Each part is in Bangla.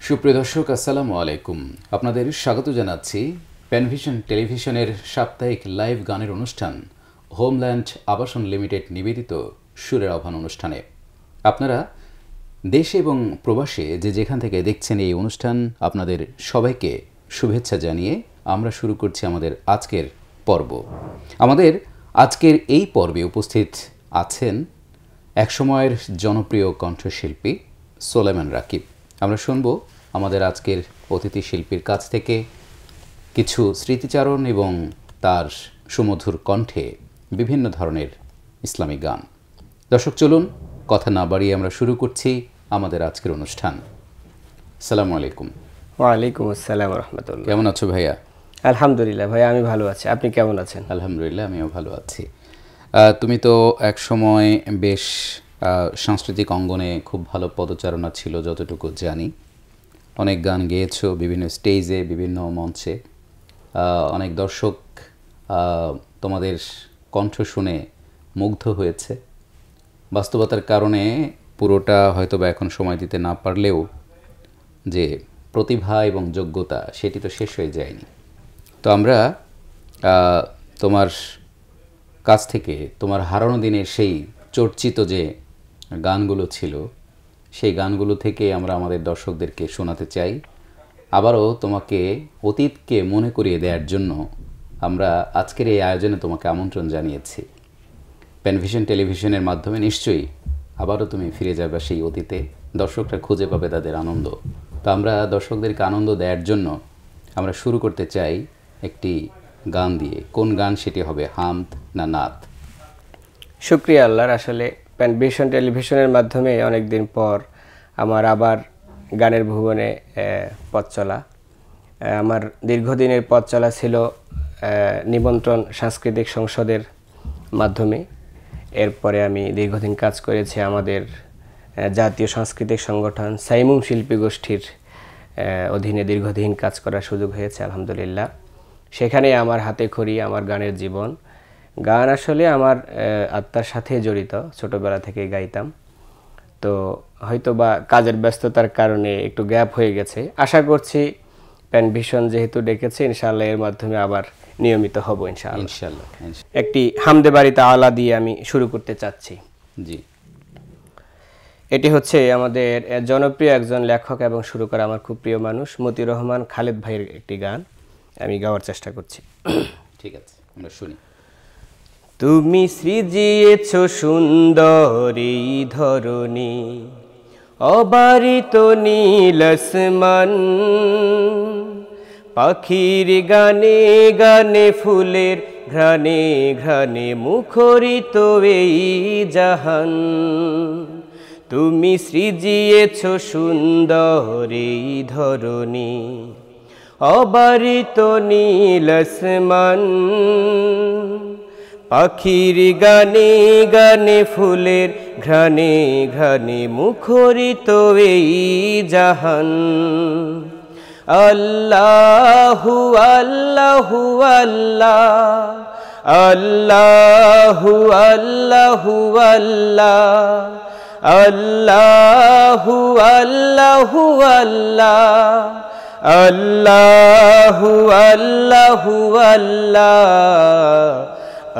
সুপ্রিয় দর্শক, আসসালামু আলাইকুম। আপনাদের স্বাগত জানাচ্ছি প্যানভিশন টেলিভিশনের সাপ্তাহিক লাইভ গানের অনুষ্ঠান হোমল্যান্ড আবাসন লিমিটেড নিবেদিত সুরের আহ্বান অনুষ্ঠানে। আপনারা দেশে এবং প্রবাসে যেখান থেকে দেখছেন এই অনুষ্ঠান, আপনাদের সবাইকে শুভেচ্ছা জানিয়ে আমরা শুরু করছি আমাদের আজকের পর্ব। আমাদের আজকের এই পর্বে উপস্থিত আছেন একসময়ের জনপ্রিয় কণ্ঠশিল্পী সোলায়মান রাকিব। আমরা শুনব আমাদের আজকের অতিথি শিল্পীর কাছ থেকে কিছু স্মৃতিচারণ এবং তার সুমধুর কণ্ঠে বিভিন্ন ধরনের ইসলামিক গান। দর্শক, চলুন কথা না বাড়িয়ে আমরা শুরু করছি আমাদের আজকের অনুষ্ঠান। আসসালামু আলাইকুম। ওয়ালাইকুম আসসালাম রহমতুল্লাহ। কেমন আছো ভাইয়া? আলহামদুলিল্লাহ ভাইয়া, আমি ভালো আছি। আপনি কেমন আছেন? আলহামদুলিল্লাহ, আমিও ভালো আছি। তুমি তো এক সময় বেশ সাংস্কৃতিক অঙ্গনে খুব ভালো পদচারণা ছিল যতটুকু জানি। অনেক গান গেয়েছো বিভিন্ন স্টেজে, বিভিন্ন মঞ্চে। অনেক দর্শক তোমাদের কণ্ঠ শুনে মুগ্ধ হয়েছে। বাস্তবতার কারণে পুরোটা হয়তো বা এখন সময় দিতে না পারলেও যে প্রতিভা এবং যোগ্যতা সেটি তো শেষ হয়ে যায়নি। তো আমরা তোমার কাছ থেকে তোমার হারানো দিনের সেই চর্চিত যে গানগুলো ছিল সেই গানগুলো থেকে আমরা আমাদের দর্শকদেরকে শোনাতে চাই। আবারও তোমাকে অতীতকে মনে করিয়ে দেওয়ার জন্য আমরা আজকের এই আয়োজনে তোমাকে আমন্ত্রণ জানিয়েছি। প্যানভিশন টেলিভিশনের মাধ্যমে নিশ্চয়ই আবারও তুমি ফিরে যাবে সেই অতীতে, দর্শকরা খুঁজে পাবে তাদের আনন্দ। তো আমরা দর্শকদেরকে আনন্দ দেওয়ার জন্য আমরা শুরু করতে চাই একটি গান দিয়ে। কোন গান সেটি হবে, হামদ না নাত? শুক্রিয়া আল্লাহর। আসলে প্যানভিশন টেলিভিশনের মাধ্যমে অনেক দিন পর আমার আবার গানের ভুবনে পথ চলা। আমার দীর্ঘদিনের পথ চলা ছিল নিমন্ত্রণ সাংস্কৃতিক সংসদের মাধ্যমে। এরপরে আমি দীর্ঘদিন কাজ করেছি আমাদের জাতীয় সাংস্কৃতিক সংগঠন সাইমুম শিল্পী গোষ্ঠীর অধীনে দীর্ঘদিন কাজ করার সুযোগ হয়েছে আলহামদুলিল্লাহ। সেখানে আমার হাতে খড়ি, আমার গানের জীবন। গান আসলে আমার আত্মার সাথে জড়িত, ছোটবেলা থেকে গাইতাম। তো হয়তো বা কাজের ব্যস্ততার কারণে একটু গ্যাপ হয়ে গেছে। আশা করছি প্যানভিশন যেহেতু ডেকেছে, ইনশাআল্লাহ এর মাধ্যমে আবার নিয়মিত হব ইনশাআল্লাহ। একটি হামদে বাড়িতে আলা দিয়ে আমি শুরু করতে চাচ্ছি। জি, এটি হচ্ছে আমাদের জনপ্রিয় একজন লেখক এবং সুরকার, আমার খুব প্রিয় মানুষ মতিউর রহমান খালেদ ভাইয়ের একটি গান আমি গাওয়ার চেষ্টা করছি। ঠিক আছে, আমরা শুনি। তুমি সৃজিয়েছ সুন্দরী ধরণী, অবারিত নীল আসমান, পাখির গানে গানে ফুলের ঘ্রাণে ঘ্রাণে মুখরিত এই জাহান। তুমি সৃজিয়েছ সুন্দরী ধরণী, অবারিত নীল আসমান, পাখির গানে গানে ফুলের ঘ্রাণে ঘ্রাণে মুখরিত এই জাহান। আল্লাহু আল্লাহু আল্লাহ, আল্লাহু আল্লাহু আল্লাহ, আল্লাহু আল্লাহু আল্লাহ, আল্লাহু আল্লাহু আল্লাহ।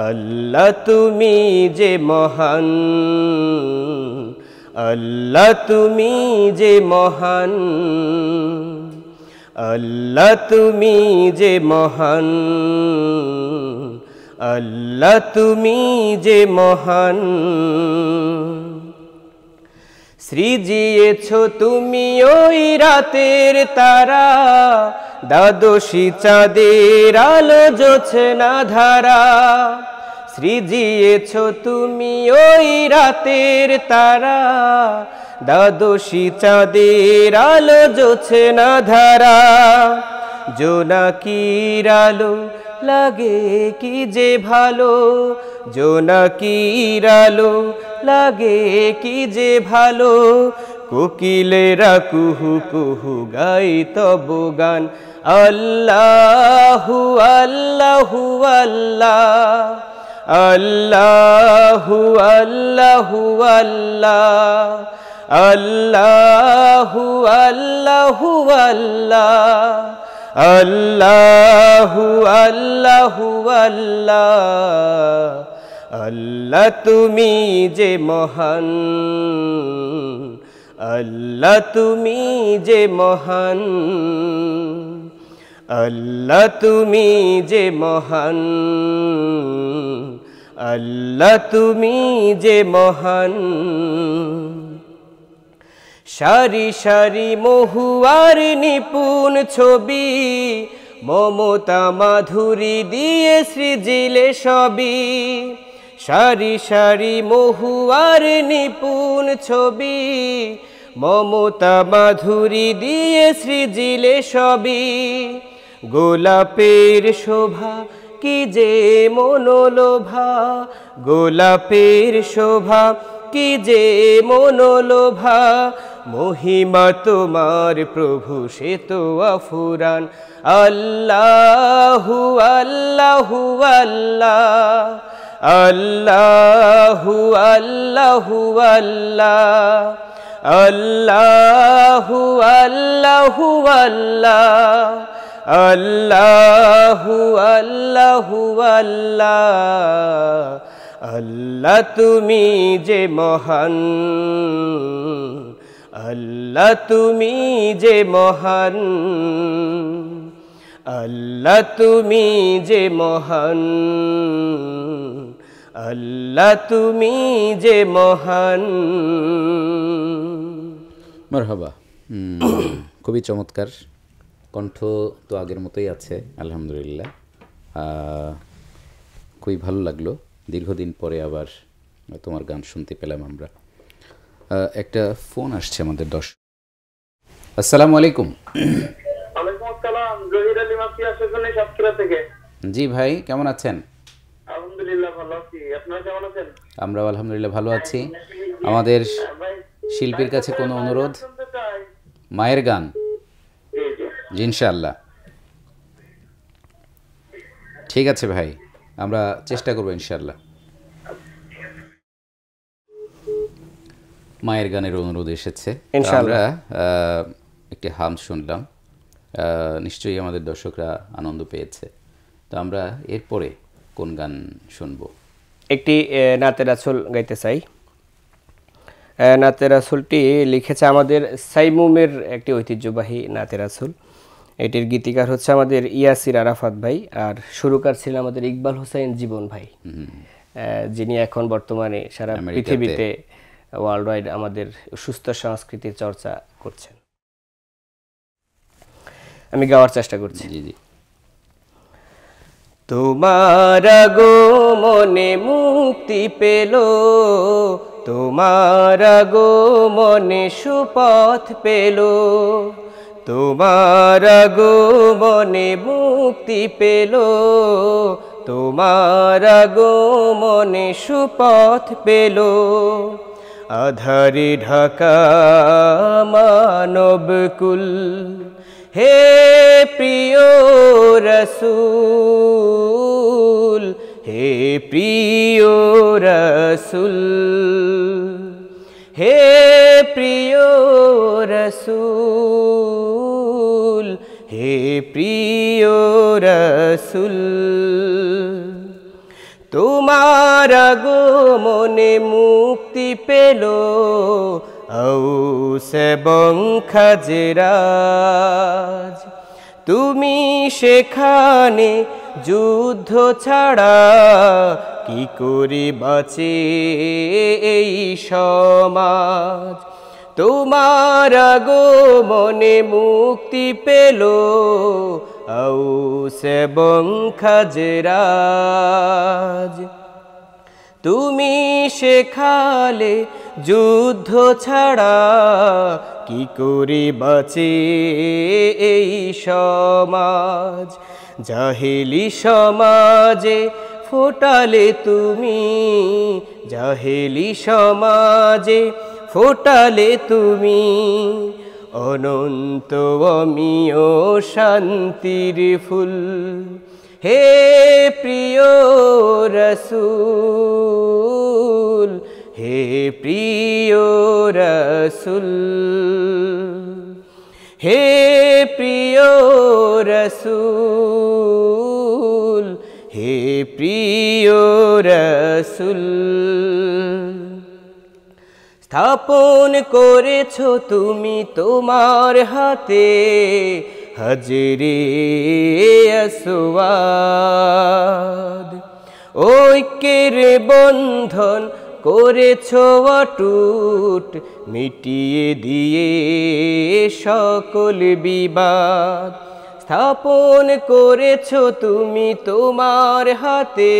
আল্লাহ তুমি যে মহান, আল্লাহ তুমি যে মহান, আল্লাহ তুমি যে মহান, আল্লাহ তুমি যে মহান। সৃজিয়েছ তুমি ওই রাতের তারা, দ্বাদশী চাঁদের আলো জোছনা ধারা। সৃজিয়েছ তুমি ওই রাতের তারা, দ্বাদশী চাঁদের আলো জোছনা ধারা। জোনাকির আলো লাগে কি যে ভালো, জোনাকির আলো লাগে কি যে ভালো। কোকিলেরা কুহু কুহু গাই তব গান। আল্লাহু আল্লাহু আল্লাহ, আল্লাহু আল্লাহু আল্লাহ, আল্লাহু আল্লাহু আল্লাহ আল্লাহু আল্লাহু আল্লাহ আল্লাহ তুমি যে মহান আল্লাহ তুমি যে মহান আল্লাহ তুমি যে মহান আল্লাহ তুমি যে মহান সারি সারি মহুয়ার নিপুণ ছবি মমতা মাধুরী দিয়ে সৃজিলে সবই সারি সারি মহুয়ার নিপুণ ছবি মমতা মাধুরী দিয়ে সৃজিলে সবই গোলাপের শোভা কি যে মনোলোভা গোলাপের শোভা কি যে মনোলোভা মহিমা তোমার প্রভু সে তো আফুরান আল্লাহু আল্লাহু আল্লাহ আল্লাহু আল্লাহু আল্লাহ আল্লাহু আল্লাহু আল্লাহ আল্লাহু আল্লাহু আল্লাহ আল্লাহ তুমি যে মহান আল্লাহ তুমি যে মহান আল্লাহ তুমি যে মহান আল্লাহ তুমি যে মহান মারহাবা। খুবই চমৎকার কণ্ঠ তো আগের মতোই আছে আলহামদুলিল্লাহ। খুবই ভালো লাগলো, দীর্ঘদিন পরে আবার তোমার গান শুনতে পেলাম আমরা। একটা ফোন আসছে আমাদের দর্শক। আসসালামু আলাইকুম। ওয়ালাইকুম আসসালাম, জহির আলী মাসি আসলে সাতক্ষীরা থেকে। জি ভাই, কেমন আছেন? আলহামদুলিল্লাহ ভালো আছি, আপনারা কেমন আছেন? আমরাও আলহামদুলিল্লাহ ভালো আছি। আমাদের শিল্পীর কাছে কোনো অনুরোধ? মায়ের গান? জি ইনশাআল্লাহ, ঠিক আছে ভাই, আমরা চেষ্টা করবো ইনশাআল্লাহ। মায়ের গানের অনুরোধ এসেছে, আমরা একটি হাম শুনলাম, নিশ্চয়ই আমাদের দর্শকরা আনন্দ পেয়েছে। তো আমরা এরপরে কোন গান শুনবো? একটি নাতে রাসূল গাইতে চাই। নাতে রাসূলটি লিখেছে আমাদের সাইমুমের একটি ঐতিহ্যবাহী নাতে রাসূল। এটির গীতিকার হচ্ছে আমাদের ইয়াসির আরাফাত ভাই, আর সুরকার ছিলেন আমাদের ইকবাল হোসেন জীবন ভাই, যিনি এখন বর্তমানে সারা পৃথিবীতে ওয়ার্ল্ড ওয়াইড আমাদের সুস্থ সংস্কৃতির চর্চা করছেন। আমি গাওয়ার চেষ্টা করছি। জি জি। তোমার আগমনে মুক্তি পেল, তোমার আগমনে সুপথ পেল, তোমার আগমনে মুক্তি পেল, তোমার আগমনে সুপথ পেল। আধারে ঢাকা মানবকুল, হে প্রিয় রাসূল, হে প্রিয় রাসূল, হে প্রিয় রাসূল, হে প্রিয় রাসূল। তোমার আগমনে মুক্তি পেল আউস এবং খাজরাজ, তুমি সেখানে যুদ্ধ ছাড়া কি করে বাঁচে এই সমাজ। তোমার আগমনে মুক্তি পেল আউস এবং খাজরাজ, তুমি সেখানে যুদ্ধ ছাড়া কি করে বাঁচে এই সমাজ। জাহেলি সমাজে ফোটালে তুমি, জাহেলি সমাজে ফোটালে তুমি অনন্ত অমিয় শান্তির ফুল। হে প্রিয় রাসূল, হে প্রিয় রসুল, হে প্রিয় রসুল, হে প্রিয় রসুল। স্থাপন করেছো তুমি তোমার হাতে হাজরে আসওয়াদ, ঐক্যের বন্ধন করেছো অটুট, মিটিয়ে দিয়ে সকল বিবাদ। স্থাপন করেছো তুমি তোমার হাতে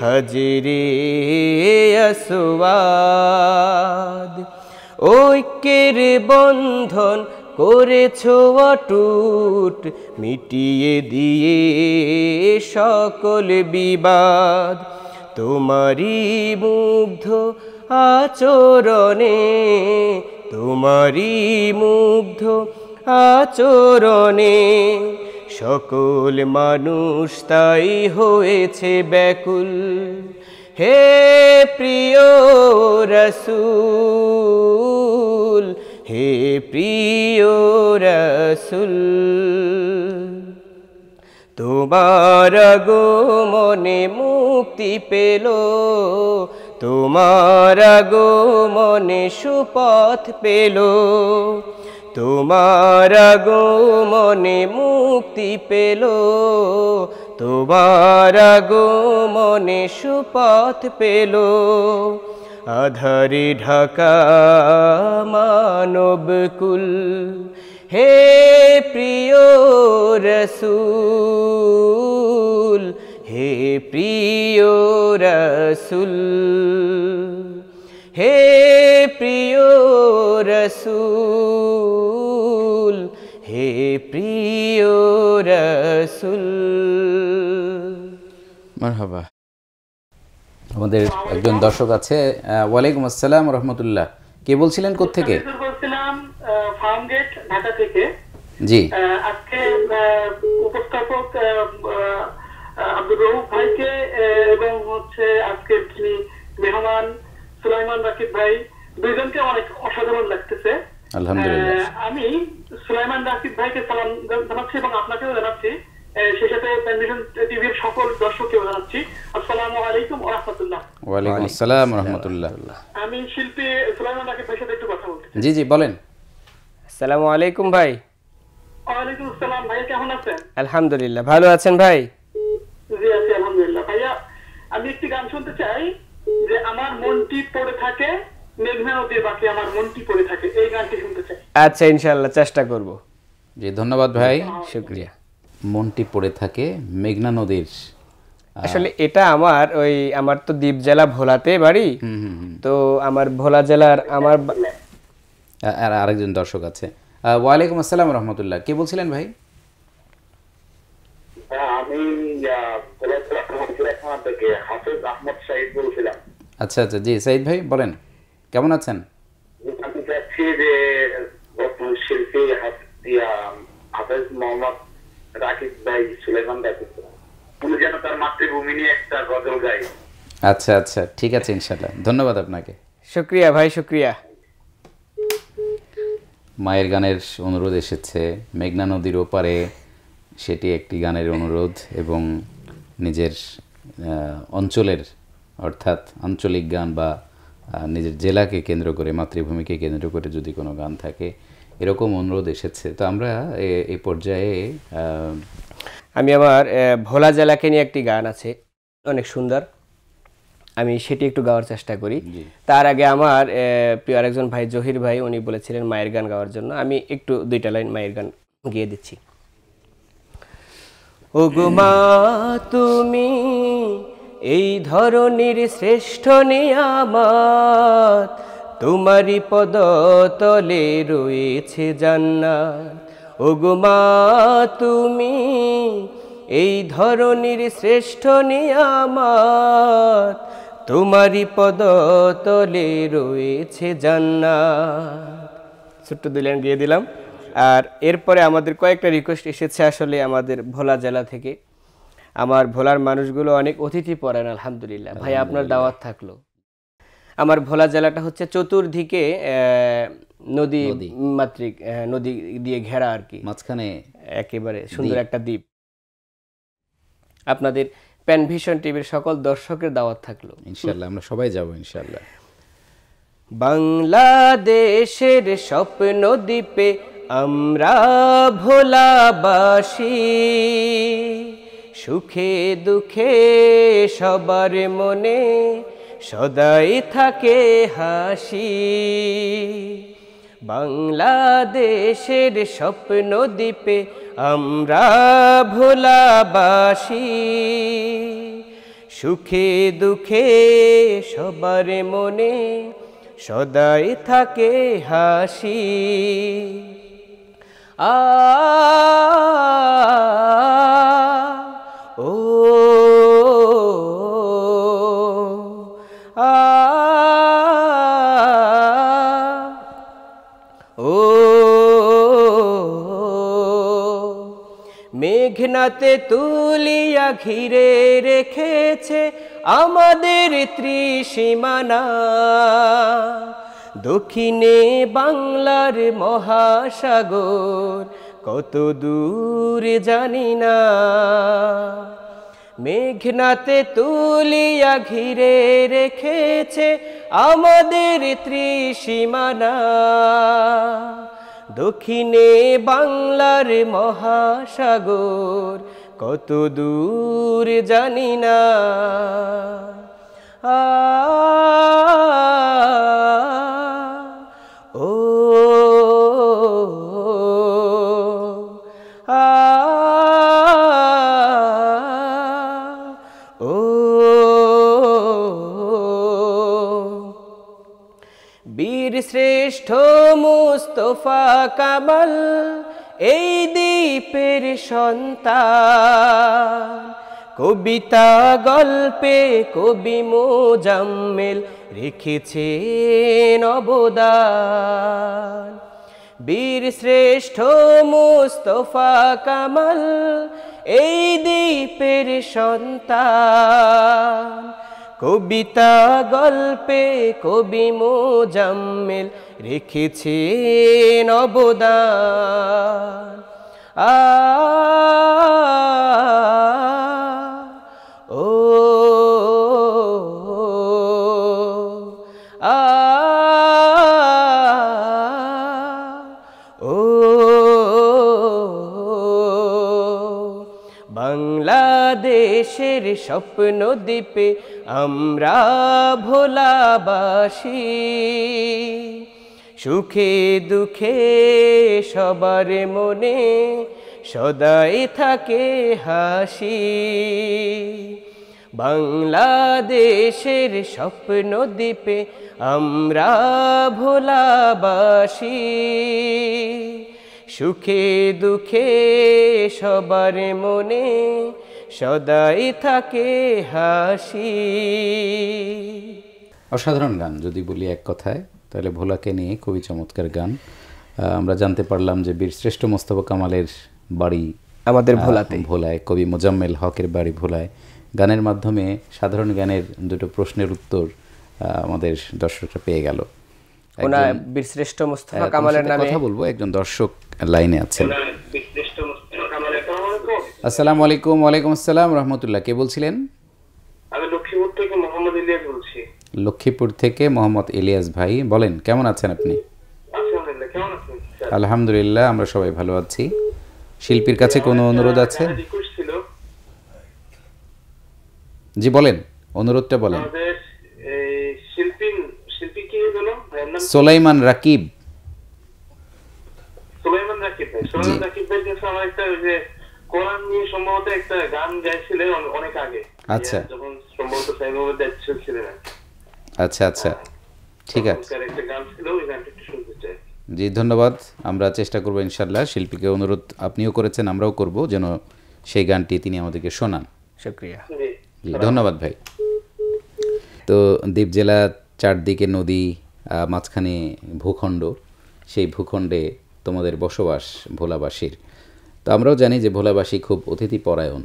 হাজরে আসওয়াদ, ঐক্যের বন্ধন করেছো অটুট, মিটিয়ে দিয়ে সকল বিবাদ। তোমারি মুগ্ধ আচরণে, তোমারি মুগ্ধ আচরণে সকল মানুষ তাই হয়েছে ব্যাকুল। হে প্রিয় রসুল, হে প্রিয় রসুল, তোমার আগমনে মুক্তি পেল, তোমার আগমনে সুপথ পেল, তোমার আগমনে মুক্তি পেল, তোমার আগমনে সুপথ পেল। আধারে ঢাকা মানবকুল, হে প্রিয় রসুল, হে প্রিয় রসুল, হে প্রিয় রসুল, হে প্রিয় রসুল। মারহাবা। আমাদের একজন দর্শক আছে। ওয়ালাইকুম আসসালাম রহমতুল্লাহ। কে বলছিলেন কোত্থেকে? বলছিলাম ফার্মগেট, ঢাকা থেকে। জি, আজকে উপস্থাপক আব্দুর রউফ ভাইকে এবং হচ্ছে আজকে যিনি মেহমান সুলাইমান রাকিব ভাই, দুইজনকে অনেক অসাধারণ লাগতেছে। আলহামদুলিল্লাহ। আমি সুলাইমান রাকিব ভাইকে সালাম জানাচ্ছি এবং আপনাকেও জানাচ্ছি, সেই সাথে প্যানভিশন টিভির সকল দর্শককেও জানাচ্ছি আসসালামু আলাইকুম ওয়া রাহমাতুল্লাহ। ওয়ালাইকুম আসসালাম রহমতুল্লাহ। আমি শিল্পী সুলাইমান রাকিব ভাইয়ের সাথে একটু কথা বলতে চাই। জি জি বলেন। আসসালামু আলাইকুম ভাই। ওয়ালাইকুম আসসালাম। ভাইয়া কেমন আছেন? আলহামদুলিল্লাহ, ভালো আছেন ভাই? জি আছি আলহামদুলিল্লাহ। ভাইয়া আমি একটি গান শুনতে চাই, যে আমার মনটি পড়ে থাকে মেঘনা নদীর বাকি আমার মনটি পড়ে থাকে, এই গানটি শুনতে চাই। আচ্ছা, ইনশাআল্লাহ চেষ্টা করব। জি ধন্যবাদ ভাই। শুকরিয়া। মনটি পড়ে থাকে মেঘনা নদীর। আসলে এটা আমার তো দ্বীপ জেলা ভোলাতে বাড়ি, তো আমার ভোলা জেলার আর আরেকজন দর্শক আছে। ওয়ালাইকুম আসসালাম রহমতুল্লাহ। কে বলছিলেন ভাই? আমি থেকে হাফেজ আহমদ সাইদ বলছিলাম। আচ্ছা আচ্ছা, জি সাইদ ভাই বলেন, কেমন আছেন? আমি চাচ্ছি যে বর্তমান শিল্পী হাফেজ মোহাম্মদ রাকিব ভাই, সুলাইমান রাকিব, উনি যেন তার মাতৃভূমি নিয়ে একটা গজল গায়। আচ্ছা আচ্ছা, ঠিক আছে ইনশাআল্লাহ। ধন্যবাদ আপনাকে। শুকরিয়া ভাই, শুকরিয়া। মায়ের গানের অনুরোধ এসেছে মেঘনা নদীর ওপারে, সেটি একটি গানের অনুরোধ, এবং নিজের অঞ্চলের অর্থাৎ আঞ্চলিক গান বা নিজের জেলাকে কেন্দ্র করে, মাতৃভূমিকে কেন্দ্র করে যদি কোনো গান থাকে, এরকম অনুরোধ এসেছে। তো আমরা এই পর্যায়ে আমি আমার ভোলা জেলাকে নিয়ে একটি গান আছে অনেক সুন্দর, আমি সেটি একটু গাওয়ার চেষ্টা করি। তার আগে আমার প্রিয় আরেকজন ভাই জহির ভাই, উনি বলেছিলেন মায়ের গান গাওয়ার জন্য, আমি একটু দুইটা লাইন মায়ের গান গিয়ে দিচ্ছি। ওগো মা তুমি এই ধরনের শ্রেষ্ঠ নিয়ামত, তোমারই পদতলে রয়েছে জান্নাত। ওগো মা তুমি এই ধরনের শ্রেষ্ঠ নিয়ামত, তোমারই পদতলে রয়েছে জান্নাত। ছোট্ট দুই লাইন গিয়ে দিলাম। আর এরপরে আমাদের কয়েকটা রিকোয়েস্ট এসেছে আসলে আমাদের ভোলা জেলা থেকে। আমার ভোলার মানুষগুলো অনেক অতিথি পরায়ণ, আলহামদুলিল্লাহ। ভাই আপনার দাওয়াত থাকলো। আমার ভোলা জেলাটা হচ্ছে চতুর্দিকে নদী মাতৃক, নদী দিয়ে ঘেরা আর কি, মাঝখানে একেবারে সুন্দর একটা দ্বীপ। আপনাদের প্যানভিশন টিভির সকল দর্শকের দাওয়াত থাকলো, ইনশাআল্লাহ আমরা সবাই যাব ইনশাআল্লাহ। বাংলাদেশের স্বপ্ন দ্বীপে আমরা ভোলাবাসী, সুখে দুঃখে সবার মনে সদাই থাকে হাসি। বাংলাদেশের স্বপ্ন দ্বীপে আমরা ভোলাবাসী, সুখে দুঃখে সবার মনে সদাই থাকে হাসি। আ ও আ ও মেঘনাতে তুলিয়া ঘিরে রেখেছে আমাদের ত্রিসীমানা, দক্ষিণে বাংলার মহাসাগর কত দূর জানি না। মেঘনাতে তুলিয়া ঘিরে রেখেছে আমাদের ত্রিসীমানা, দক্ষিণে বাংলার মহাসাগর কত দূর জানি না। আ ও আ ও বীর শ্রেষ্ঠ মুস্তফা কামাল এই দ্বীপের সন্তান, কবিতা গল্পে কবি মোজাম্মেল রেখেছেন অবদান। বীর শ্রেষ্ঠ মুস্তফা কামাল এই দ্বীপের সন্তান, কবিতা গল্পে কবি মোজাম্মেল রেখেছেন অবদান। আ ও আ ও বাংলাদেশের স্বপ্ন দ্বীপে আমরা ভোলাবাসী, সুখে দুঃখে সবার মনে সদাই থাকে হাসি। বাংলাদেশের স্বপ্ন দ্বীপে আমরা ভোলাবাসী, সুখে দুঃখে সবার মনে সদাই থাকে হাসি। অসাধারণ গান যদি বলি এক কথায়, তাহলে ভোলাকে নিয়ে খুবই চমৎকার গান। আমরা জানতে পারলাম যে বীরশ্রেষ্ঠ মোস্তফা কামালের বাড়ি আমাদের ভোলাতে, ভোলায়, কবি মোজাম্মেল হকের বাড়ি ভোলায়। গানের মাধ্যমে সাধারণ জ্ঞানের দুটো প্রশ্নের উত্তর আমাদের দর্শকরা পেয়ে গেল। ওনার বীরশ্রেষ্ঠ মোস্তফা কামালের নামে কথা বলবো, একজন দর্শক লাইনে আছেন। আসসালামু আলাইকুম। ওয়ালাইকুম আসসালাম রহমতুল্লাহ। কে বলছিলেন? আমি লক্ষ্মীপুর থেকে মোহাম্মদ ইলিয়াস বলছি। লক্ষ্মীপুর থেকে মোহাম্মদ ইলিয়াস ভাই, বলেন কেমন আছেন আপনি? আলহামদুলিল্লাহ, কেমন আছেন? আলহামদুলিল্লাহ, আমরা সবাই ভালো আছি। শিল্পীর কাছে কোনো অনুরোধ আছে? জি বলেন, অনুরোধটা বলেন। সুলাইমান রাকিব। সুলাইমান রাকিব ভাই, সুলাইমান রাকিব ভাই কাছে আমার একটা ওই যে কোরআন নিয়ে সম্ভবত একটা গান গাইছিলেন অনেক আগে। আচ্ছা, যখন সম্ভবত সাইমুদ্দিন দায়িত্ব ছিলেন। আচ্ছা আচ্ছা, ঠিক আছে। একটা গান ছিল, ওই গানটা একটু শুনতে চাই। জি ধন্যবাদ, আমরা চেষ্টা করব ইনশাআল্লাহ। শিল্পীকে অনুরোধ আপনিও করেছেন, আমরাও করব যেন সেই গানটি তিনি আমাদেরকে শোনান। শুকরিয়া। জি ধন্যবাদ ভাই। তো দ্বীপ জেলা, চারদিকে নদী, মাঝখানে ভূখণ্ড, সেই ভূখণ্ডে তোমাদের বসবাস ভোলাবাসীর। তো আমরাও জানি যে ভোলাবাসী খুব অতিথি পরায়ণ।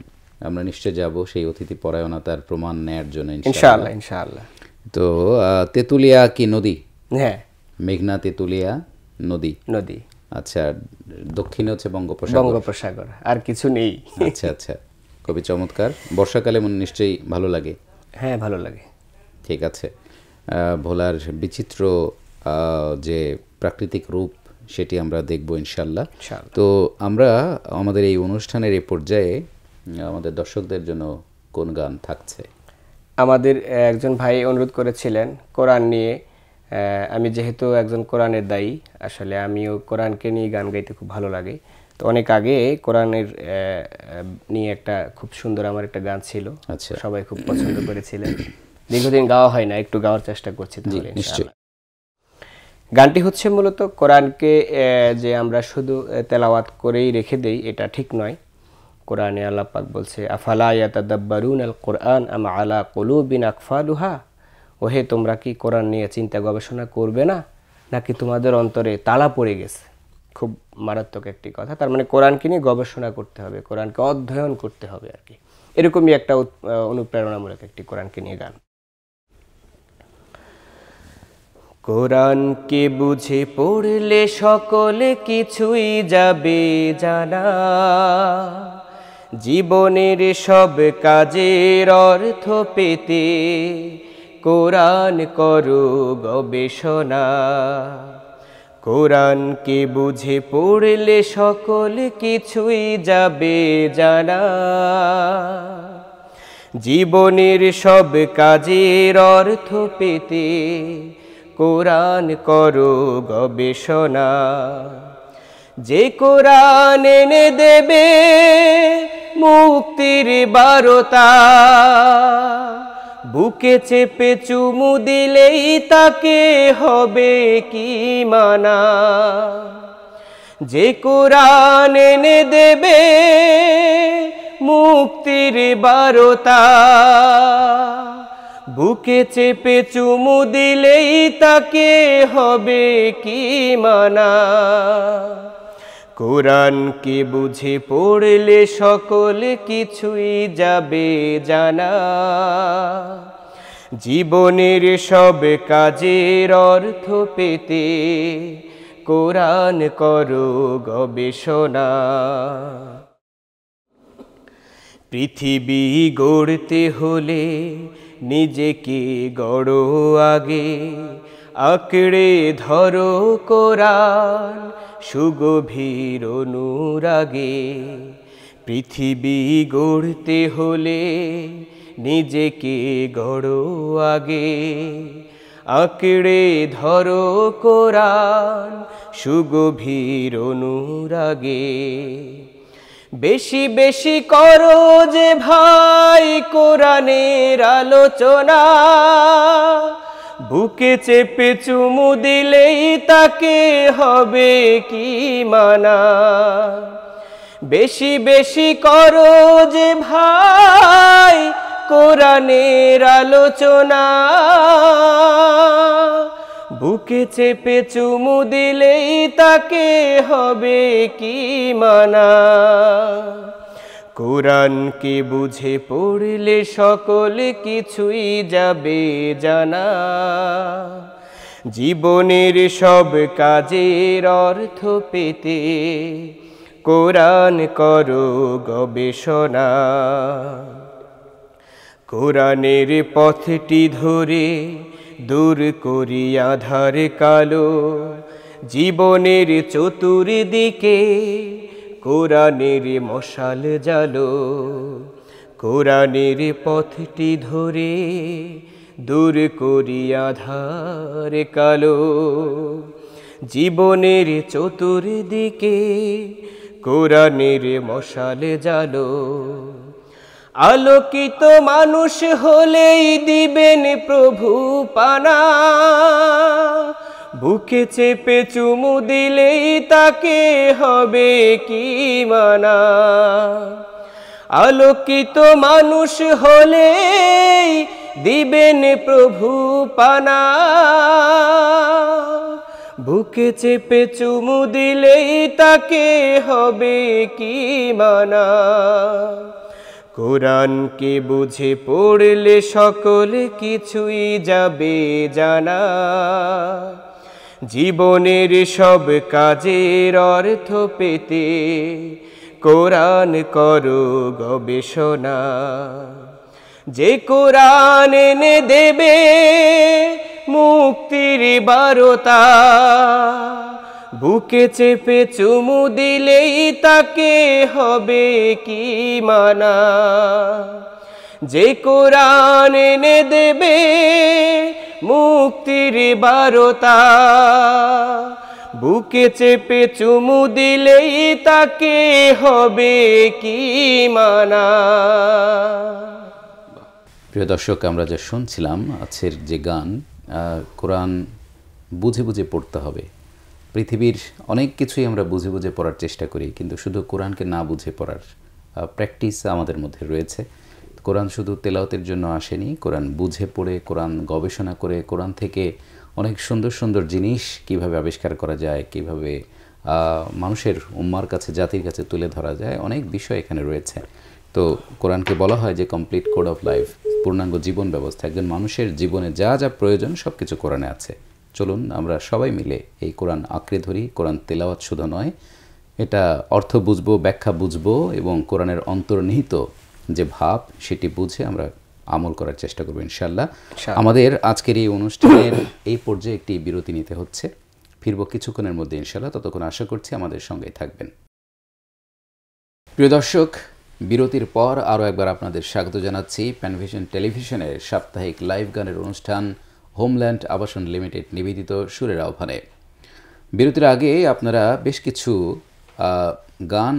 আমরা নিশ্চয় যাব সেই অতিথি পরায়ণতার প্রমাণ নেয়ার জন্য ইনশাআল্লাহ। ইনশাআল্লাহ। তো তেঁতুলিয়া কি নদী? হ্যাঁ, মেঘনা তেঁতুলিয়া নদী। নদী। আচ্ছা, দক্ষিণে হচ্ছে বঙ্গোপসাগর। বঙ্গোপসাগর, আর কিছু নেই। আচ্ছা আচ্ছা, খুবই চমৎকার। বর্ষাকালে মনে নিশ্চয়ই ভালো লাগে। হ্যাঁ, ভালো লাগে। ঠিক আছে, ভোলার বিচিত্র যে প্রাকৃতিক রূপ সেটি আমরা দেখব ইনশাল্লাহ। তো আমরা আমাদের এই অনুষ্ঠানের এই পর্যায়ে আমাদের দর্শকদের জন্য কোন গান থাকছে? আমাদের একজন ভাই অনুরোধ করেছিলেন কোরআন নিয়ে। আমি যেহেতু একজন কোরআনের দায়ী, আসলে আমিও কোরআনকে নিয়ে গান গাইতে খুব ভালো লাগে। তো অনেক আগে কোরআনের নিয়ে একটা খুব সুন্দর আমার একটা গান ছিল, আচ্ছা, সবাই খুব পছন্দ করেছিলেন। দীর্ঘদিন গাওয়া হয় না, একটু গাওয়ার চেষ্টা করছি। নিশ্চয়ই। গানটি হচ্ছে মূলত কোরআনকে যে আমরা শুধু তেলাওয়াত করেই রেখে দেই, এটা ঠিক নয়। কোরআনে আল্লাহ পাক বলছে, আফালা ইয়াতাদাব্বারুনাল কোরআন আম আলা কুলুবিন আকফালুহা, ওহে তোমরা কি কোরআন নিয়ে চিন্তা গবেষণা করবে না, নাকি তোমাদের অন্তরে তালা পড়ে গেছে? খুব মারাত্মক একটি কথা। তার মানে কোরআনকে নিয়ে গবেষণা করতে হবে, কোরআনকে অধ্যয়ন করতে হবে আর কি। এরকমই একটা অনুপ্রেরণামূলক একটি কোরআনকে নিয়ে গান। কোরআনকে বুঝে পড়লে সকলে কিছুই যাবে জানা, জীবনের সব কাজের অর্থ পেতে কোরআন করো গবেষণা। কোরআনকে বুঝে পড়লে সকলে কিছুই যাবে জানা, জীবনের সব কাজের অর্থ পেতে কোরআন করো গবেষণা। যে কোরআন এনে দেবে মুক্তির বারতা, বুকে চেপে চুমু দিলেই তাকে হবে কি মানা। যে কোরআন এনে দেবে মুক্তির বারতা, বুকে চেপে চুমু দিলেই তাকে হবে কি মানা। কোরআনকে বুঝে পড়লে সকল কিছুই যাবে জানা, জীবনের সব কাজের অর্থ পেতে কোরআন করো গবেষণা। পৃথিবী গড়তে হলে নিজেকে গড়ো আগে, আঁকড়ে ধরো কোরআন সুগভীর অনুরাগে। পৃথিবী গড়তে হলে নিজেকে গড়ো আগে, আঁকড়ে ধরো কোরআন সুগভীর অনুরাগে। বেশি বেশি করো যে ভাই কোরআনের আলোচনা, বুকে চেপে চুমু দিলেই তাকে হবে কি মানা। বেশি বেশি করো যে ভাই কোরআনের আলোচনা, বুকে চেপে চুমু দিলেই তাকে হবে কি মানা। কোরআনকে বুঝে পড়লে সকল কিছুই যাবে জানা, জীবনের সব কাজের অর্থ পেতে কোরআন করো গবেষণা। কোরআনের পথটি ধরে দূর করি আধার কালো, জীবনের চতুর্দিকে কোরআনের মশাল জালো। কোরআনের পথটি ধরে দূর করি আধার কালো, জীবনের চতুর্দিকে কোরআনের মশাল জালো। আলোকিত মানুষ হলেই দিবেন প্রভু পানা, বুকে চেপে চুমু দিলেই তাকে হবে কি মানা। আলোকিত মানুষ হলেই দিবেন প্রভু পানা, বুকে চেপে চুমু দিলেই তাকে হবে কি মানা। কোরআনকে বুঝে পড়লে সকল কিছুই যাবে জানা, জীবনের সব কাজের অর্থ পেতে কোরআন করো গবেষণা। যে কোরআন এনে দেবে মুক্তির বারতা, বুকে চেপে চুমু দিলেই তাকে হবে কি মানা। যে কোরআন এনে দেবে মুক্তির বারতা, বুকে চেপে চুমু দিলেই তাকে হবে কি মানা। প্রিয় দর্শক, আমরা যা শুনছিলাম আজকের যে গান, কোরআন বুঝে বুঝে পড়তে হবে। পৃথিবীর অনেক কিছুই আমরা বুঝে বুঝে পড়ার চেষ্টা করি, কিন্তু শুধু কোরআনকে না বুঝে পড়ার প্র্যাকটিস আমাদের মধ্যে রয়েছে। কোরআন শুধু তেলাওয়াতের জন্য আসেনি, কোরআন বুঝে পড়ে, কোরআন গবেষণা করে, কোরআন থেকে অনেক সুন্দর সুন্দর জিনিস কিভাবে আবিষ্কার করা যায়, কিভাবে মানুষের উম্মার কাছে, জাতির কাছে তুলে ধরা যায়, অনেক বিষয় এখানে রয়েছে। তো কোরআনকে বলা হয় যে কমপ্লিট কোড অফ লাইফ, পূর্ণাঙ্গ জীবন ব্যবস্থা। একজন মানুষের জীবনে যা যা প্রয়োজন সব কিছু কোরআনে আছে। চলুন আমরা সবাই মিলে এই কোরআন আঁকড়ে ধরি। কোরআন তেলাওয়াত শুধু নয়, এটা অর্থ বুঝবো, ব্যাখ্যা বুঝবো এবং কোরআনের অন্তর্নিহিত যে ভাব সেটি বুঝে আমরা আমল করার চেষ্টা করবো ইনশাআল্লাহ। আমাদের আজকের এই অনুষ্ঠানের এই পর্যায়ে একটি বিরতি নিতে হচ্ছে, ফিরবো কিছুক্ষণের মধ্যে ইনশাআল্লাহ। ততক্ষণ আশা করছি আমাদের সঙ্গেই থাকবেন। প্রিয় দর্শক, বিরতির পর আরও একবার আপনাদের স্বাগত জানাচ্ছি প্যানভিশন টেলিভিশনের সাপ্তাহিক লাইভ গানের অনুষ্ঠান হোমল্যান্ড আবাসন লিমিটেড নিবেদিত সুরের আহ্বানে। বিরতির আগে আপনারা বেশ কিছু গান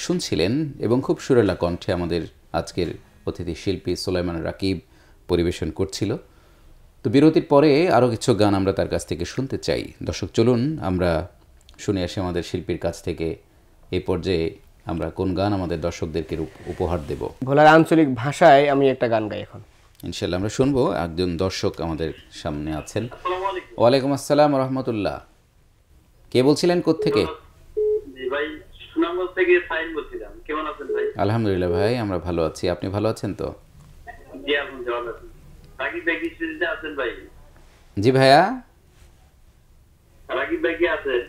শুনছিলেন এবং খুব সুরেলা কণ্ঠে আমাদের আজকের অতিথি শিল্পী সুলাইমান রাকিব পরিবেশন করছিল। তো বিরতির পরে আরও কিছু গান আমরা তার কাছ থেকে শুনতে চাই। দর্শক, চলুন আমরা শুনে আসি আমাদের শিল্পীর কাছ থেকে এই পর্যায়ে আমরা কোন গান আমাদের দর্শকদেরকে উপহার দেব। ভোলার আঞ্চলিক ভাষায় আমি একটা গান গাই এখন ইনশাআল্লাহ। আমরা শুনবো। একজন দর্শক আমাদের সামনে আছেন। ওয়ালাইকুম আসসালাম রহমতুল্লাহ। কে বলছিলেন, কোত্থেকে? আলহামদুলিল্লাহ ভাই, আমরা ভালো আছি। আপনি ভালো আছেন তো? জি ভাইয়া,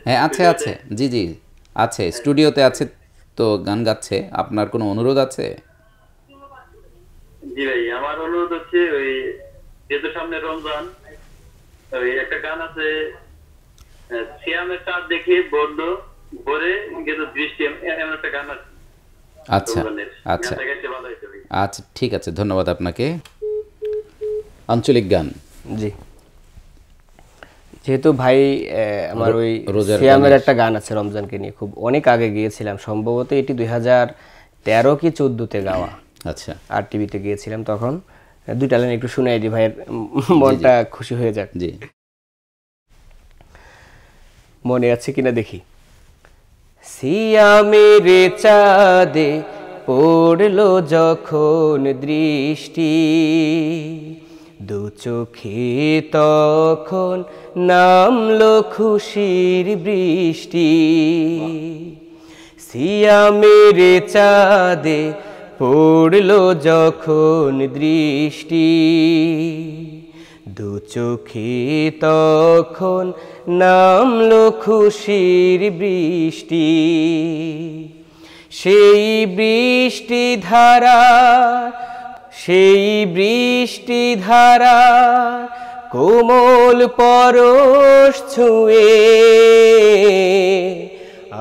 হ্যাঁ আছে আছে, জি জি আছে, স্টুডিওতে আছে তো গান গাচ্ছে। আপনার কোনো অনুরোধ আছে? জি ভাই, আমার অনুরোধ হচ্ছে ওই যেহেতু সামনে রমজান, ওই একটা গান আছে সিয়ামের চাঁদ দেখে বলল ভোরে কিন্তু বৃষ্টি, এমন একটা গান আছে। আচ্ছা আচ্ছা আচ্ছা, ঠিক আছে, ধন্যবাদ আপনাকে। আঞ্চলিক গান, জি। যেহেতু ভাই আমার ওই সিয়ামের একটা গান আছে রমজানকে নিয়ে, খুব অনেক আগে গিয়েছিলাম, সম্ভবত এটি 2013 কি 14-তে গাওয়া। আচ্ছা, আর টিভিতে গিয়েছিলাম তখন। দুইটা লাইন একটু শুনাই দি, ভাইয়ের মনটা খুশি হয়ে যাক। জি, মনে আছে কিনা দেখি। সিয়ামের চাঁদে পড়লো যখন দৃষ্টি, দু চোখে তখন নামলো খুশির বৃষ্টি। সিয়ামের চাঁদে পড়লো যখন দৃষ্টি, দু চোখে তখন নামলো খুশির বৃষ্টি। সেই বৃষ্টি ধারা, সেই বৃষ্টি ধারা কোমল পরশ ছুঁয়ে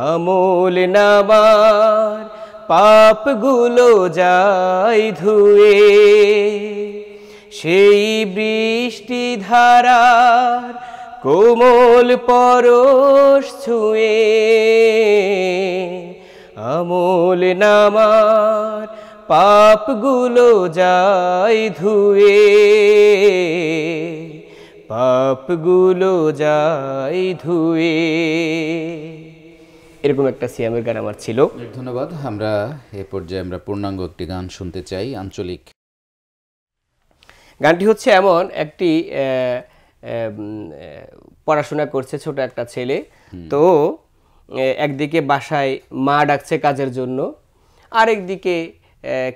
আমল নামার পাপগুলো যায় ধুয়ে। সেই বৃষ্টি ধারার কোমল পরশ ছুঁয়ে আমল নামার পাপগুলো যায় ধুয়ে, পাপগুলো যায় ধুয়ে। এরকম একটা সিয়ামের গান আমার ছিল। ধন্যবাদ। আমরা এই পর্যায়ে আমরা পূর্ণাঙ্গ একটি গান শুনতে চাই, আঞ্চলিক। গানটি হচ্ছে এমন একটি পড়াশোনা করছে ছোট একটা ছেলে, তো একদিকে বাসায় মা ডাকছে কাজের জন্য, আরেকদিকে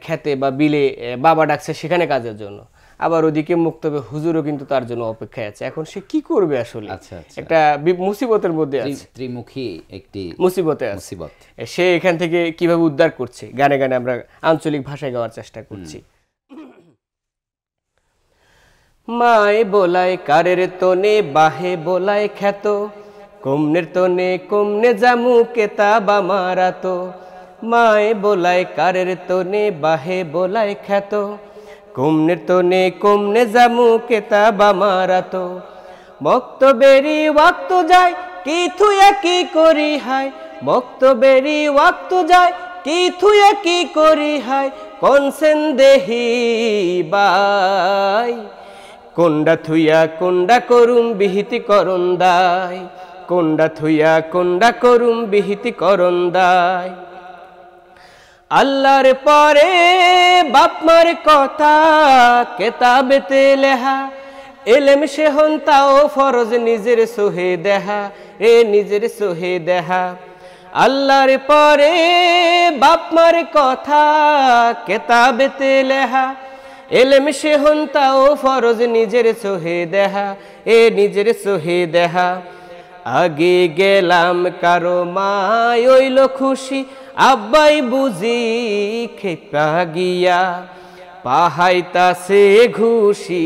খেতে বা বিলে বাবা ডাকছে সেখানে কাজের জন্য, আবার ওদিকে মুক্তবে হুজুরও কিন্তু তার জন্য অপেক্ষায় আছে। এখন সে কি করবে আসলে, আচ্ছা, আচ্ছা। একটা মুসিবতের মধ্যে আছে, ত্রিমুখী একটি মুসিবতে আছে। মুসিবত। সে এখান থেকে কিভাবে উদ্ধার করছে, গানে গানে আমরা আঞ্চলিক ভাষায় গাওয়ার চেষ্টা করছি। মায় বোলায় কারের তনে বাহে বোলায় খ্যাত, কমনের তনে কমনে জামু কেতাব আমারাত। মায় বোলায় কারের তনে বাহে বোলায় খ্যাত, কমনের তনে কমনে জামু কেতাব আমারাত। মক্তবেরি ওয়াক্ত যায় কি থুয়া কি করি হায়, মক্তবেরি ওয়াক্ত যায় কি থুয়া কি করি হায়, কনসেন দেহি বাই। কোন্ডা থুইয়া কোন্ডা করুম বিহিতি করন দায়, কোন্ডা থুইয়া কোন্ডা করুম বিহিতি করন দায়। আল্লাহর পরে বাপমার কথা কেতাবেতে লেহা, এলেম সেহন তাও ফরজ নিজের সোহে দেহা, নিজের সোহে দেহা। আল্লাহর পরে বাপমার কথা কেতাবেতে লেহা, এলেম সেহন তাও ফরজ নিজের সোহে দেহা, নিজের সোহে দেহা। আগে গেলাম কারো মায় হইল খুশি, আব্বাই বুঝি খেপা গিয়া পাহাইতাছে ঘুষি।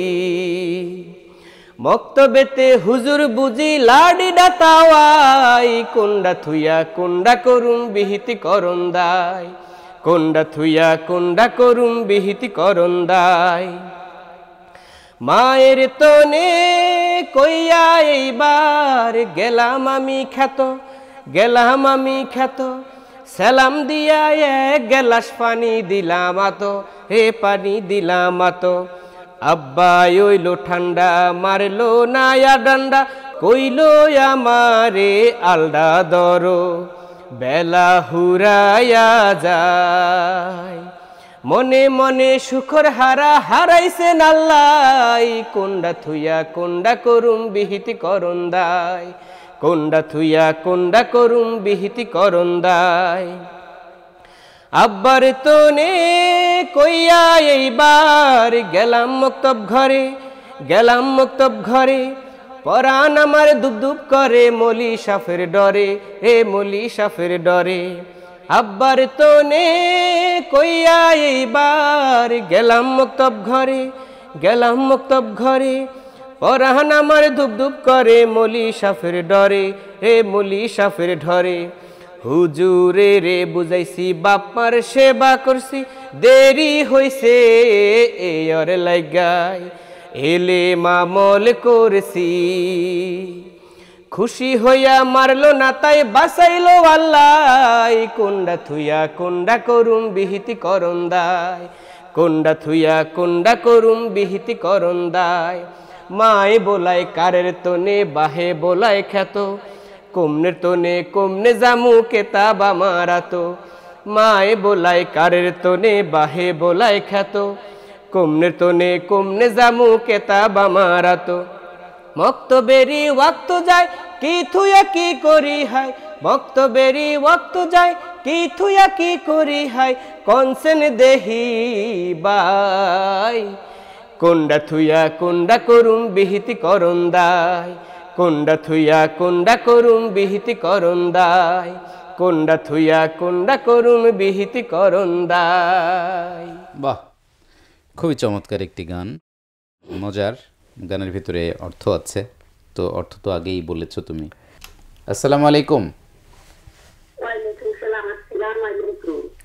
মক্তবেতে হুজুর বুঝি লাডি ডাতাওয়াই, কোন্ডা থুইয়া কোন্ডা করুম বিহিতি করন দায়, কোন্ডা থুইয়া কোন্ডা করুম বিহিতি করন দায়। মায়ের তনে কইয়া এইবার গেলাম আমি খ্যাত, গেলাম আমি খ্যাত। সালাম দিয়া এক গেলাস পানি দিলাম আত, পানি দিলাম আত। আব্বা ওইলো ঠান্ডা মারলো নায়া ডান্ডা, কইলো আমারে আলডা দরো, বেলা হুরাইয়া যায়। মনে মনে সুখর হারা হারাইছেন আল্লাহ, কোন্ডা থুইয়া কোন্ডা করুম বিহিতি করন দায়, কোন্ডা থুইয়া কোন্ডা করুম বিহিতি করন দায়। আব্বার তনে কইয়া এইবার গেলাম মক্তব ঘরে, গেলাম মক্তব ঘরে। পরাণ আমার দুব দুব করে মলি সাফের ডরে, মলি সাফের ডরে। আব্বার তনে কইয়া এইবার গেলাম মক্তব ঘরে, গেলাম মক্তব ঘরে। পরাণ আমার দুব দুব করে মলি সাফের ডরে, মলি সাফের ডরে। হুজুরে রে বুঝাইছি বাপমার সেবা করছি, দেরি হইছে এর লাগাই এলে মামল করছি। খুশি হইয়া মারলো না তাই বাঁচাইলো আল্লাহ, কোন্ডা থুইয়া কোন্ডা করুম বিহিতি করন দায়, কোন্ডা থুইয়া কোন্ডা করুম বিহিতি করন দায়। মায় বোলায় কারের তনে বাহে বোলায় খ্যাত, কমনের তনে কমনে জামু কেতাব আমারাত। মায় বোলায় কারের তনে বাহে বোলায় খ্যাত, কমনের তনে কমনে জামু কেতাব আমারাত। মক্তবেরি ওয়াক্ত যায় কি থুয়া কি করি হায়, মক্তবেরি ওয়াক্ত যায় কি থুয়া কি করি হায়, কনসেন দেহি বাই। কোন্ডা থুইয়া কোন্ডা করুম বিহিতি করন দায়, কোন্ডা থুইয়া কোন্ডা করুম বিহিতি করন দায়, কোন্ডা থুইয়া কোন্ডা করুম বিহিতি করন দায়। বাহ, খুবই চমৎকার একটি গান, মজার। গানের ভিতরে অর্থ আছে, তো অর্থ তো আগেই বলেছো তুমি। আসসালামু আলাইকুম।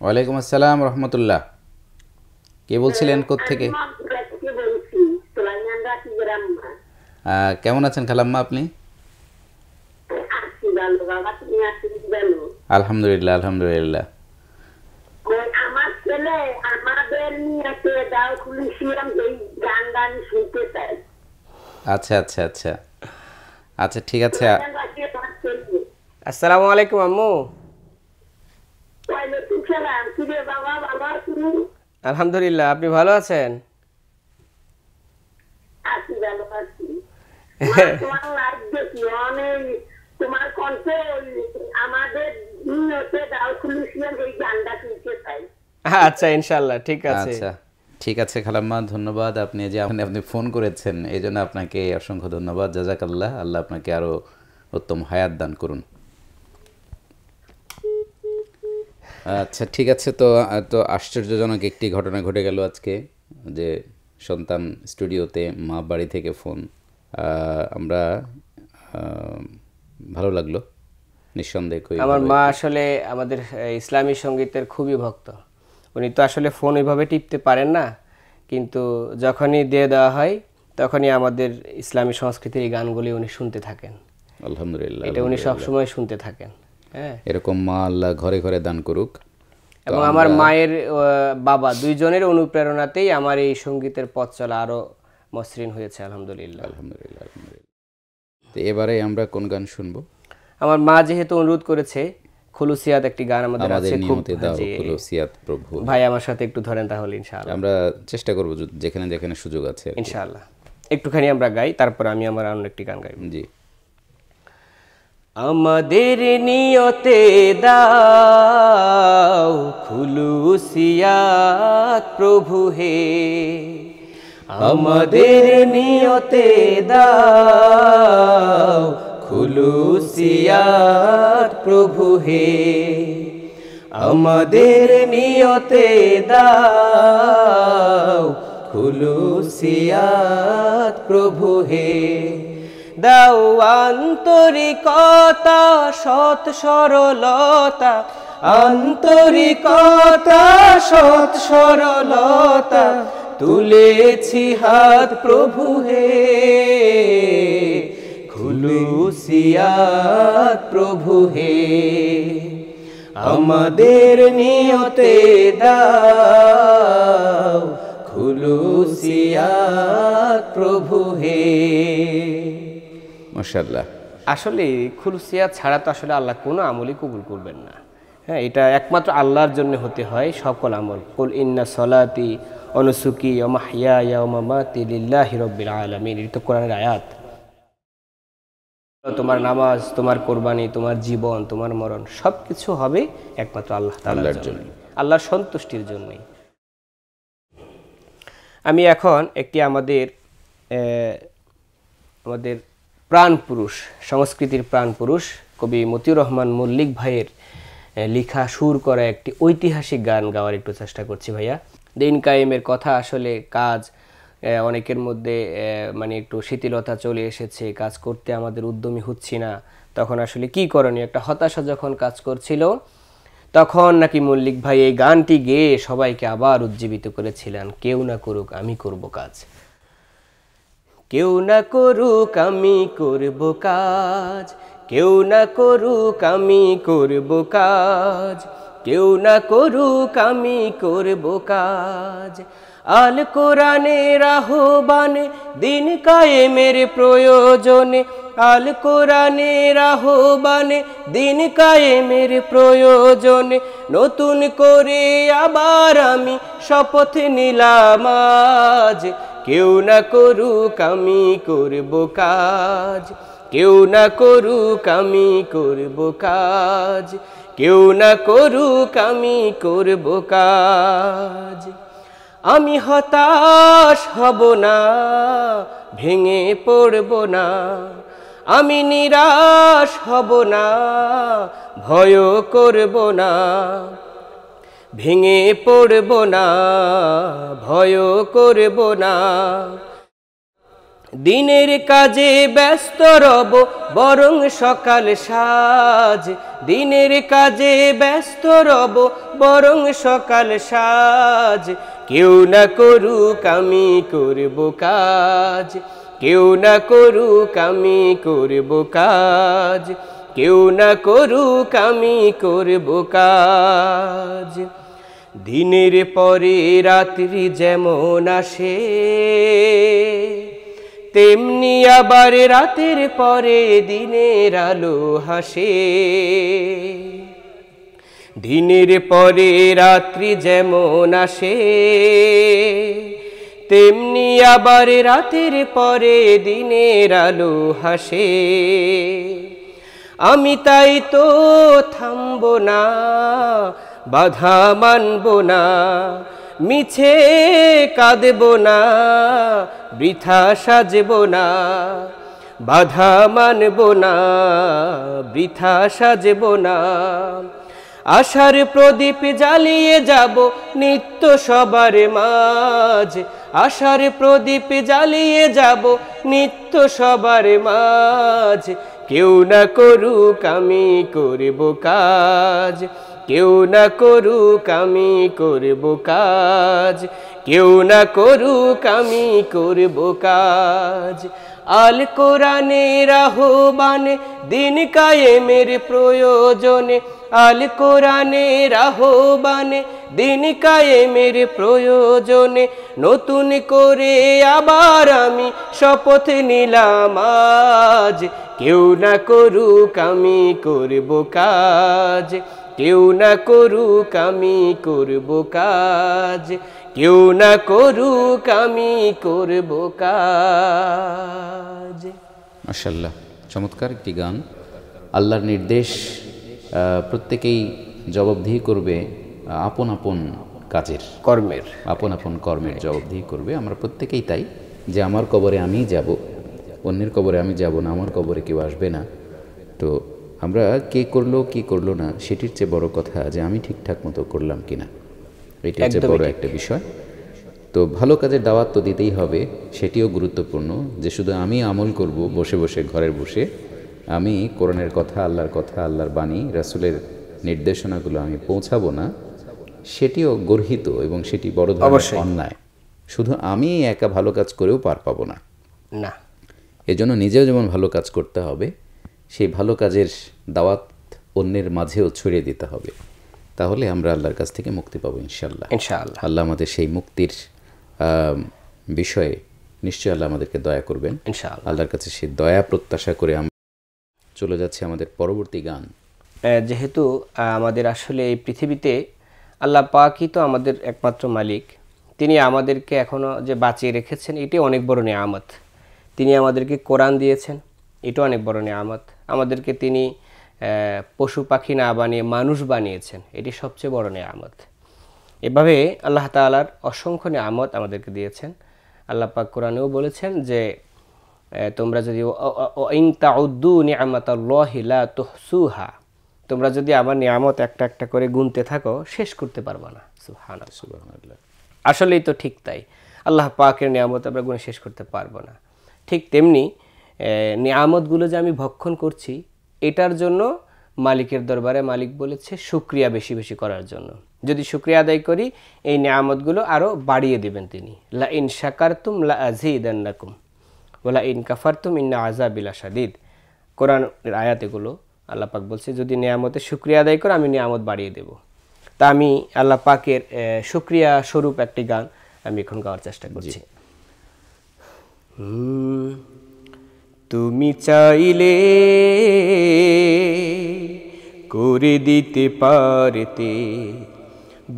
ওয়ালাইকুম আসসালাম রহমতুল্লাহ। কে বলছিলেন, কোত্থেকে? কেমন আছেন খালাম্মা আপনি? আলহামদুলিল্লাহ আলহামদুলিল্লাহ। আমার ছেলে আমাদের নিয়ে দাও খুলেছিলাম এই গান গান শুনতে চাই। আচ্ছা আচ্ছা আচ্ছা আচ্ছা, ঠিক আছে। আসসালামু আলাইকুম আম্মু। আলহামদুলিল্লাহ, আপনি ভালো আছেন? তোমার কণ্ঠে আমাদের দাও খুলেছিলাম এই গানটা শুনতে চাই। আচ্ছা ইনশাআল্লাহ, ঠিক আছে। আচ্ছা ঠিক আছে খালাম্মা, ধন্যবাদ। আপনি যে আপনি ফোন করেছেন এই জন্য আপনাকে অসংখ্য ধন্যবাদ। জাযাকাল্লাহ, আল্লাহ আপনাকে আরও উত্তম হায়াত দান করুন। আচ্ছা ঠিক আছে, তো তো আশ্চর্যজনক একটি ঘটনা ঘটে গেল আজকে, যে সন্তান স্টুডিওতে, মা বাড়ি থেকে ফোন। আমরা ভালো লাগলো নিঃসন্দেহে। আমার মা আসলে আমাদের ইসলামী সঙ্গীতের খুবই ভক্ত। উনি তো আসলে ফোন ওইভাবে টিপতে পারেন না, কিন্তু যখনই দিয়ে দেওয়া হয় তখনই আমাদের ইসলামী সংস্কৃতির এই গানগুলি উনি শুনতে থাকেন। আলহামদুলিল্লাহ, এটা উনি সবসময় শুনতে থাকেন। হ্যাঁ, এরকম মা আল্লাহ ঘরে ঘরে দান করুক। এবং আমার মায়ের বাবা দুইজনের অনুপ্রেরণাতেই আমার এই সঙ্গীতের পথ চলা আরো মসৃণ হয়েছে। আলহামদুলিল্লাহ, আলহামদুলিল্লাহ, আলহামদুলিল্লাহ। তো এবারে আমরা কোন গান শুনবো? আমার মা যেহেতু অনুরোধ করেছে, খুলুসিয়াত একটি গান আমাদের আছে, খুব খুলুসিয়াত প্রভু। ভাই আমার সাথে একটু ধরেন তাহলে ইনশাআল্লাহ। আমরা চেষ্টা করব যেখানে যেখানে সুযোগ আছে ইনশাআল্লাহ একটুখানি আমরা গাই, তারপর আমি আমার অন্য একটি গান গাইব। জি। আমাদের নিয়তে দাও খুলুসিয়াত প্রভু হে, আমাদের নিয়তে দাও খুলুসিয়াত প্রভু হে, আমাদের নিয়তে দাও খুলুসিয়াত প্রভু হে। দাও আন্তরিকতা, সৎ সরলতা, আন্তরিকতা, সৎ সরলতা, তুলেছি হাত প্রভু হে, খুলুসিয়াত প্রভু হে, আমাদের নিয়তে দাও খুলুসিয়াত প্রভু হে। মাশাআল্লাহ। আসলে খুলুসিয়াত ছাড়া তো আসলে আল্লাহ কোনো আমলই কবুল করবেন না। হ্যাঁ, এটা একমাত্র আল্লাহর জন্য হতে হয় সকল আমল। কুল ইন্না সলাতি ওয়া নুসুকি ওয়া মাহইয়ায়া ওয়া মামাতি লিল্লাহি রাব্বিল আলামিন, এটা তো কোরআনের আয়াত। তোমার নামাজ, তোমার কোরবানি, তোমার জীবন, তোমার মরণ সবকিছু হবে একমাত্র আল্লাহ তাআলার জন্য, আল্লাহর সন্তুষ্টির জন্যই। আমি এখন একটি আমাদের প্রাণ পুরুষ, সংস্কৃতির প্রাণ পুরুষ কবি মতিউর রহমান মল্লিক ভাইয়ের লেখা সুর করা একটি ঐতিহাসিক গান গাওয়ার একটু চেষ্টা করছি। ভাইয়া, দিন কায়েমের কথা, আসলে কাজ অনেকের মধ্যে মানে একটু শিথিলতা চলে এসেছে, কাজ করতে আমাদের উদ্যমী হচ্ছি না, তখন আসলে কি করণীয়, একটা হতাশা যখন কাজ করছিল, তখন নাকি মল্লিক ভাই এই গানটি গেয়ে সবাইকে আবার উজ্জীবিত করেছিলেন। কেউ না করুক আমি করব কাজ, কেউ না করুক আমি করব কাজ, কেউ না করুক আমি করব কাজ, কেউ না করুক আমি করব কাজ। আল কোরআনের আহ্বানে, দিন কায়েমের প্রয়োজনে, আল কোরআনের আহ্বানে, দিন কায়েমের প্রয়োজনে, নতুন করে আবার আমি শপথ নিলাম আজ। কেউ না করুক আমি করব কাজ, কেউ না করুক আমি করব কাজ, কেউ না করুক আমি করব কাজ। আমি হতাশ হব না, ভেঙে পড়ব না, আমি নিরাশ হব না, ভয় করব না, ভেঙে পড়ব না, ভয় করব না। দিনের কাজে ব্যস্ত রব বরং সকাল সাজ, দিনের কাজে ব্যস্ত রব বরং সকাল সাজ। কেউ না করুক আমি করব কাজ, কেউ না করুক আমি করব কাজ, কেউ না করুক আমি করব কাজ। দিনের পরে রাত্রি যেমন আসে, তেমনি আবার রাতের পরে দিনের আলো হাসে। দিনের পরে রাত্রি যেমন আসে, তেমনি আবার রাতের পরে দিনের আলো হাসে। আমি তাই তো থামব না, বাধা মানব না, মিছে কাঁদব না, বৃথা সাজব না, বাধা মানব না, বৃথা সাজব না। আশার প্রদীপ জ্বালিয়ে যাব নিত্য সবার মাঝ, আশার প্রদীপ জ্বালিয়ে যাব নিত্য সবার মাঝ। কেউ না করুক আমি করব কাজ, কেউ না করুক আমি করব কাজ, কেউ না করুক আমি করব কাজ। আল কোরআনের আহ্বানে দিন কায়েমের প্রয়োজনে, আল কোরআনের আহ্বানে দিন কায়েমের প্রয়োজনে, নতুন করে আবার আমি শপথ নিলাম আজ। কেউ না করুক আমি করব কাজ, কেউ না করুক আমি করব কাজ, কেউ না করুক আমি করব কাজ। মাশাআল্লাহ, চমৎকার একটি গান। আল্লাহর নির্দেশ, প্রত্যেকেই জবাবদিহি করবে আপন আপন কাজের, কর্মের, আপন আপন কর্মের জবাবদিহি করবে। আমরা প্রত্যেকেই তাই, যে আমার কবরে আমিই যাব, অন্যের কবরে আমি যাব না, আমার কবরে কেউ আসবে না। তো আমরা কে করলো কি করলো না সেটির চেয়ে বড় কথা যে আমি ঠিকঠাক মতো করলাম কিনা, এটি হচ্ছে বড় একটা বিষয়। তো ভালো কাজের দাওয়াত তো দিতেই হবে, সেটিও গুরুত্বপূর্ণ। যে শুধু আমি আমল করব বসে বসে ঘরের বসে, আমি কোরআনের কথা, আল্লাহর কথা, আল্লাহর বাণী, রাসূলের নির্দেশনাগুলো আমি পৌঁছাবো না, সেটিও গর্হিত এবং সেটি বড় ধরনের অন্যায়। শুধু আমি একা ভালো কাজ করেও পার পাবো না, না। এজন্য নিজেও যেমন ভালো কাজ করতে হবে, সেই ভালো কাজের দাওয়াত অন্যের মাঝেও ছড়িয়ে দিতে হবে। তাহলে আমরা আল্লাহর কাছ থেকে মুক্তি পাবো ইনশাআল্লাহ। ইনশাআল্লাহ আল্লাহ আমাদের সেই মুক্তির বিষয়ে নিশ্চয়ই আল্লাহ আমাদেরকে দয়া করবেন ইনশাআল্লাহ। আল্লাহর কাছে সেই দয়া প্রত্যাশা করে আমরা চলে যাচ্ছি আমাদের পরবর্তী গান। যেহেতু আমাদের আসলে এই পৃথিবীতে আল্লাহ পাকই তো আমাদের একমাত্র মালিক, তিনি আমাদেরকে এখনও যে বাঁচিয়ে রেখেছেন এটি অনেক বড় নিয়ামত। তিনি আমাদেরকে কোরআন দিয়েছেন, এটা অনেক বড় নিয়ামত। আমাদেরকে তিনি পশু পাখি না বানিয়ে মানুষ বানিয়েছেন, এটি সবচেয়ে বড় নিয়ামত। এভাবে আল্লাহ তাআলার অসংখ্য নিয়ামত আমাদেরকে দিয়েছেন। আল্লাহ পাক কোরআনেও বলেছেন যে তোমরা যদি ইন তাউদ্দু নিআমাতাল্লাহি লা তুহসুহা, তোমরা যদি আমার নিয়ামত একটা একটা করে গুনতে থাকো শেষ করতে পারবে না। সুবহানাল্লাহ। আসলেই তো ঠিক তাই, আল্লাহ পাকের নিয়ামত আমরা গুনে শেষ করতে পারবো না। ঠিক তেমনি নিয়ামতগুলো যে আমি ভক্ষণ করছি, এটার জন্য মালিকের দরবারে মালিক বলেছে শুকরিয়া বেশি বেশি করার জন্য। যদি শুকরিয়া আদায় করি এই নিয়ামতগুলো আরও বাড়িয়ে দেবেন তিনি। লা ইন শাকারতুম লা আযীদান্নাকুম ওয়া লা ইন কাফারতুম ইন্না আযাবি লাশাদীদ। কোরআনের আয়াত এগুলো। আল্লাহ পাক বলছে যদি নিয়ামতের শুকরিয়া আদায় করো আমি নিয়ামত বাড়িয়ে দেব। তা আমি আল্লাহ পাকের শুকরিয়া স্বরূপ একটি গান আমি এখন গাওয়ার চেষ্টা করছি। তুমি চাইলে করে দিতে পারতে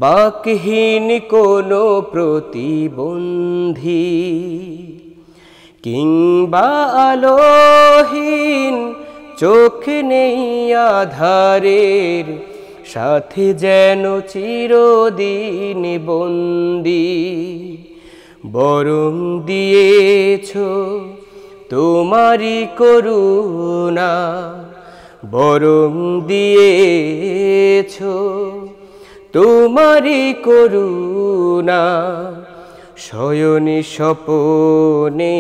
বাকহীন কোনো প্রতিবন্ধী, কিংবা আলোহীন চোখ নেই আধারের সাথে যেন চিরদিন বন্দী। বরং দিয়েছ তোমারই করুণা, বরং দিয়েছ তোমারই করুণা। শয়নে স্বপনে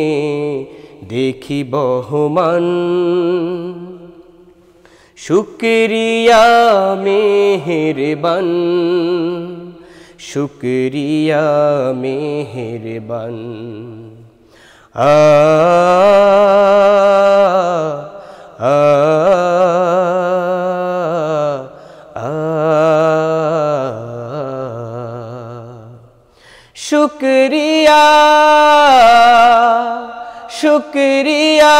দেখি বহমান, শুকরিয়া মেহেরবান, শুকরিয়া মেহেরবান। আ আ শুকরিয়া শুকরিয়া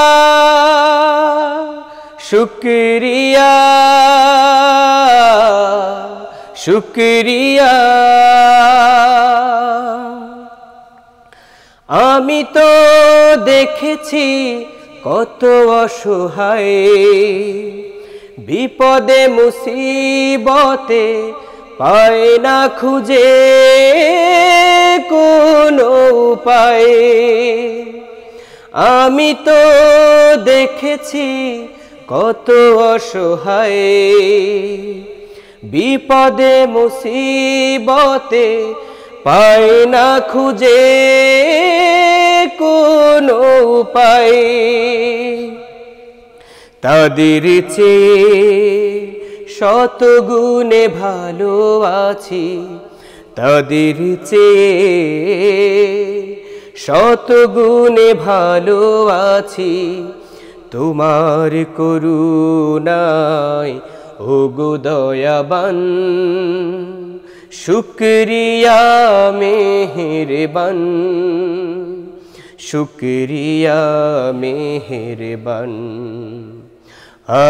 শুকরিয়া শুকরিয়া। আমি তো দেখেছি কত অসহায়, বিপদে মুসিবতে পায় না খুঁজে কোনো উপায়। আমি তো দেখেছি কত অসহায়, বিপদে মুসিবতে পায় না খুঁজে কোনো উপায়। তাদের চেয়ে শত গুণে ভালো আছি, তাদের চেয়ে শত গুণে ভালো আছি। তোমার করুণায় ওগো দয়াবান, শুকরিয়া মেহেরবান, শুকরিয়া মেহেরবান। আ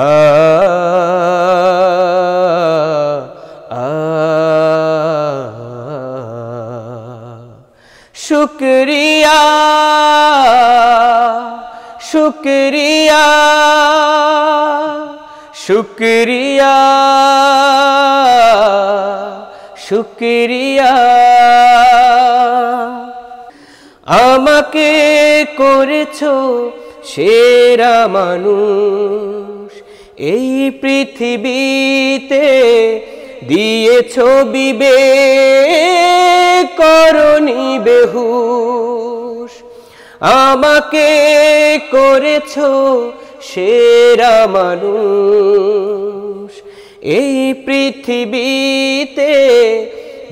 আ শুকরিয়া শুকরিয়া শুকরিয়া শুকরিয়া। আমাকে করেছো সেরা মানুষ এই পৃথিবীতে, দিয়েছো বিবেক করনি বেহুশ। আমাকে করেছো সেরা মানুষ এই পৃথিবীতে,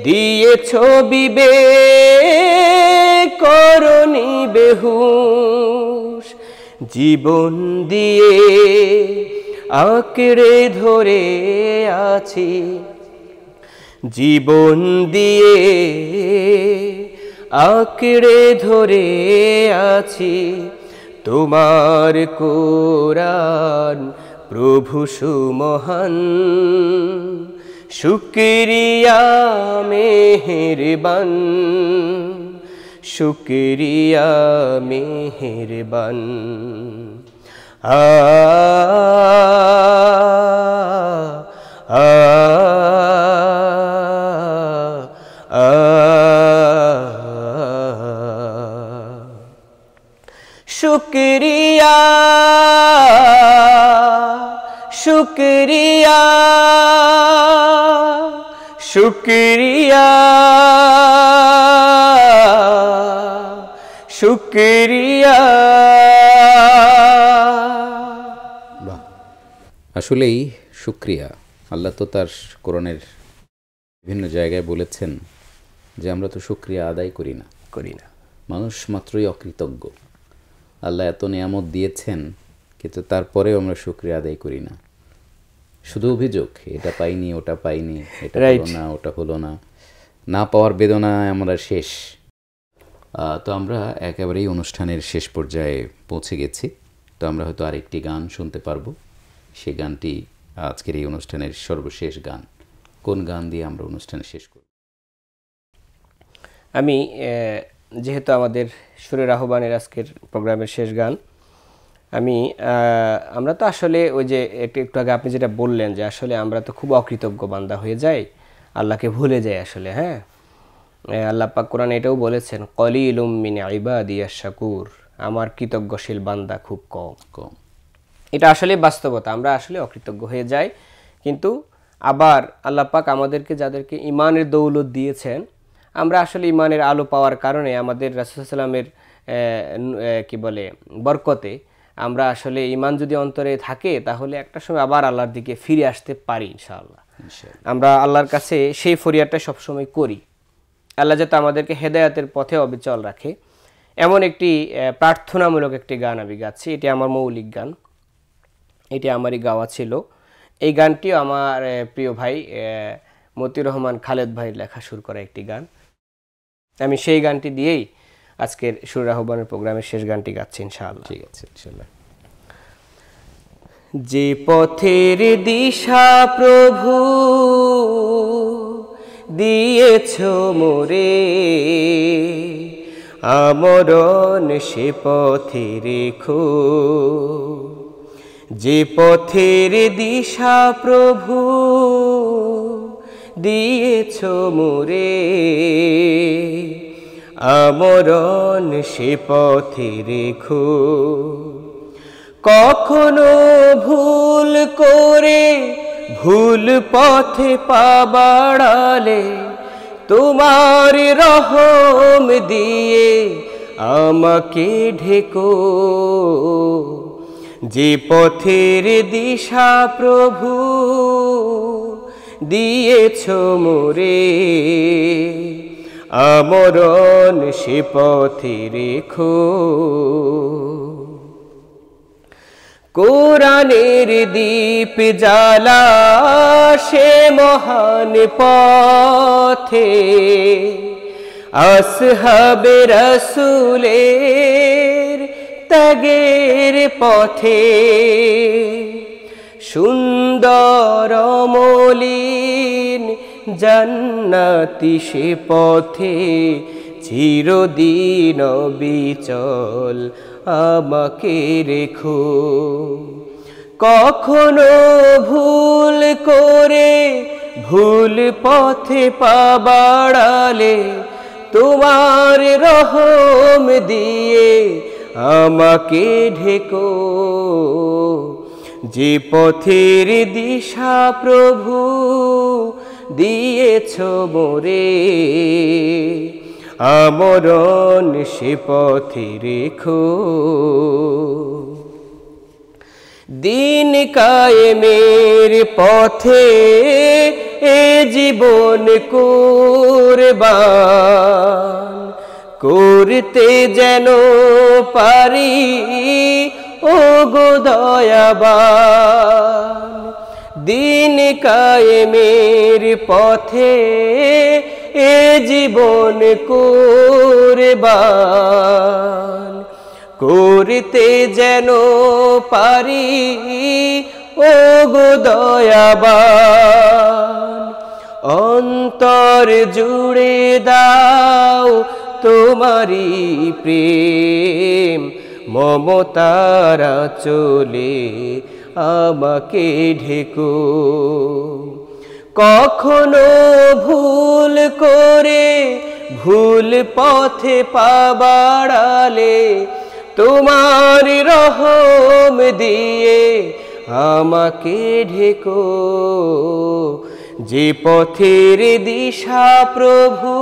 দিয়েছো বিবেক করনি বেহুশ। জীবন দিয়ে আঁকড়ে ধরে আছি, জীবন দিয়ে আঁকড়ে ধরে আছি। তোমার কোরআন প্রভু সুমহান, শুকরিয়া মেহেরবান, শুকরিয়া মেহেরবান। আ আ আ শুকরিয়া শুকরিয়া শুকরিয়া শুকরিয়া। বাহ, আসলেই শুকরিয়া। আল্লাহ তো তার কোরআনের বিভিন্ন জায়গায় বলেছেন যে আমরা তো শুকরিয়া আদায় করি না। মানুষ মাত্রই অকৃতজ্ঞ। আল্লাহ এত নিয়ামত দিয়েছেন কিন্তু তারপরেও আমরা শুকরিয়া আদায় করি না। শুধু অভিযোগ, এটা পাইনি, ওটা পাইনি, এটা হলো না, ওটা হলো না, না পাওয়ার বেদনায় আমরা শেষ। তো আমরা একেবারেই অনুষ্ঠানের শেষ পর্যায়ে পৌঁছে গেছি। তো আমরা হয়তো আরেকটি গান শুনতে পারবো। সেই গানটি আজকের এই অনুষ্ঠানের সর্বশেষ গান। কোন গান দিয়ে আমরা অনুষ্ঠান শেষ করব? আমি যেহেতু আমাদের সুরের আহ্বানের আজকের প্রোগ্রামের শেষ গান, আমরা তো আসলে ওই যে একটু আগে আপনি যেটা বললেন যে আসলে আমরা তো খুব অকৃতজ্ঞ বান্দা হয়ে যাই, আল্লাহকে ভুলে যাই আসলে। হ্যাঁ, আল্লাহ পাক কোরআনে এটাও বলেছেন, কলিলুম মিন ইবাদিয়াশ শাকুর, আমার কৃতজ্ঞশীল বান্দা খুব কম। এটা আসলে বাস্তবতা, আমরা আসলে অকৃতজ্ঞ হয়ে যাই। কিন্তু আবার আল্লাহ পাক আমাদেরকে যাদেরকে ইমানের দৌলত দিয়েছেন, আমরা আসলে ইমানের আলো পাওয়ার কারণে আমাদের রাসূল সাল্লাল্লাহু আলাইহি ওয়াসাল্লামের কি বলে বরকতে আমরা আসলে ইমান যদি অন্তরে থাকে তাহলে একটা সময় আবার আল্লাহর দিকে ফিরে আসতে পারি ইনশাআল্লাহ। আমরা আল্লাহর কাছে সেই ফরিয়াদটা সবসময় করি, আল্লাহ যাতে আমাদেরকে হেদায়েতের পথে অবিচল রাখে। এমন একটি প্রার্থনামূলক একটি গান আমি গাচ্ছি। এটি আমার মৌলিক গান, এটি আমারই গাওয়া ছিল। এই গানটিও আমার প্রিয় ভাই মতিউর রহমান খালেদ ভাইয়ের লেখা সুর করা একটি গান। আমি সেই গানটি দিয়েই আজকের সুরের আহ্বানের প্রোগ্রামের শেষ গানটি গাচ্ছি ইনশাআল্লাহ। ঠিক আছে, ইনশাআল্লাহ। যে পথের দিশা প্রভু দিয়েছ মোরে, আমরণ সে পথে রেখো। যে পথের দিশা প্রভু দিয়েছ মোরে, আমরণ সে পথে রেখো। কখনো ভুল করে ভুল পথে পা বাড়ালে, তোমার রহম দিয়ে আমাকে ঢেকো। যে পথের দিশা প্রভু দিয়েছ মোরে, আমরণ সে পথে রেখো। কোরআনের দীপ জ্বালা সে মহান পথে, আসহাবে রাসূলের ত্যাগের পথে। সুন্দর মলিন জান্নাতি সে পথে, চিরদিন বিচল আমাকে রেখো। কখনো ভুল করে ভুল পথে পা বাড়ালে, তোমার রহম দিয়ে আমাকে ঢেকো। যে পথের দিশা প্রভু দিয়েছ মোরে, আমরণ সে পথে রেখো। দিন কায়েমের পথে এ জীবন কুরবান করতে যেন পারি ও গো দয়াবান। দিন কায়েমের পথে এ জীবন কুরবান করতে যেন পারি ও গো দয়াবান। অন্তর জুড়ে দাও তোমারি প্রেম, মমতার চলে আমাকে ঢেকো। কখনো ভুল করে ভুল পথে পা বাড়ালে, তোমার রহম দিয়ে আমাকে ঢেকো। যে পথের দিশা প্রভু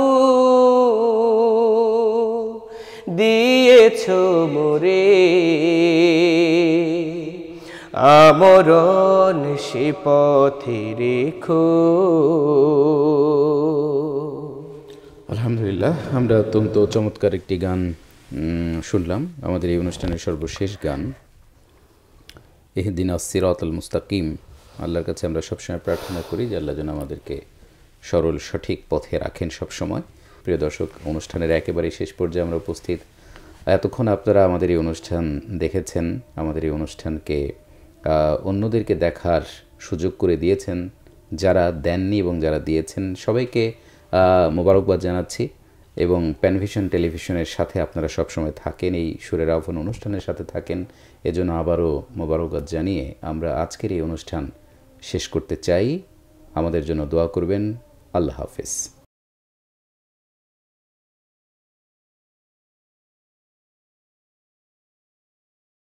দিয়েছ মোরে, আমরণ সে পথে রেখো। আলহামদুলিল্লাহ, আমরা অত্যন্ত চমৎকার একটি গান শুনলাম। আমাদের এই অনুষ্ঠানের সর্বশেষ গান ইহদিনাস সিরাতাল মুস্তাকিম। আল্লাহর কাছে আমরা সবসময় প্রার্থনা করি যে আল্লাহ যেন আমাদেরকে সরল সঠিক পথে রাখেন সবসময়। প্রিয় দর্শক, অনুষ্ঠানের একেবারে শেষ পর্যায়ে আমরা উপস্থিত। এতক্ষণ আপনারা আমাদের এই অনুষ্ঠান দেখেছেন, আমাদের এই অনুষ্ঠানকে অন্যদেরকে দেখার সুযোগ করে দিয়েছেন। যারা দেননি এবং যারা দিয়েছেন সবাইকে মোবারকবাদ জানাচ্ছি। এবং প্যানভিশন টেলিভিশনের সাথে আপনারা সবসময় থাকেন, এই সুরের আহ্বান অনুষ্ঠানের সাথে থাকেন, এজন্য আবারও মোবারকবাদ জানিয়ে আমরা আজকের এই অনুষ্ঠান শেষ করতে চাই। আমাদের জন্য দোয়া করবেন। আল্লাহ হাফেজ।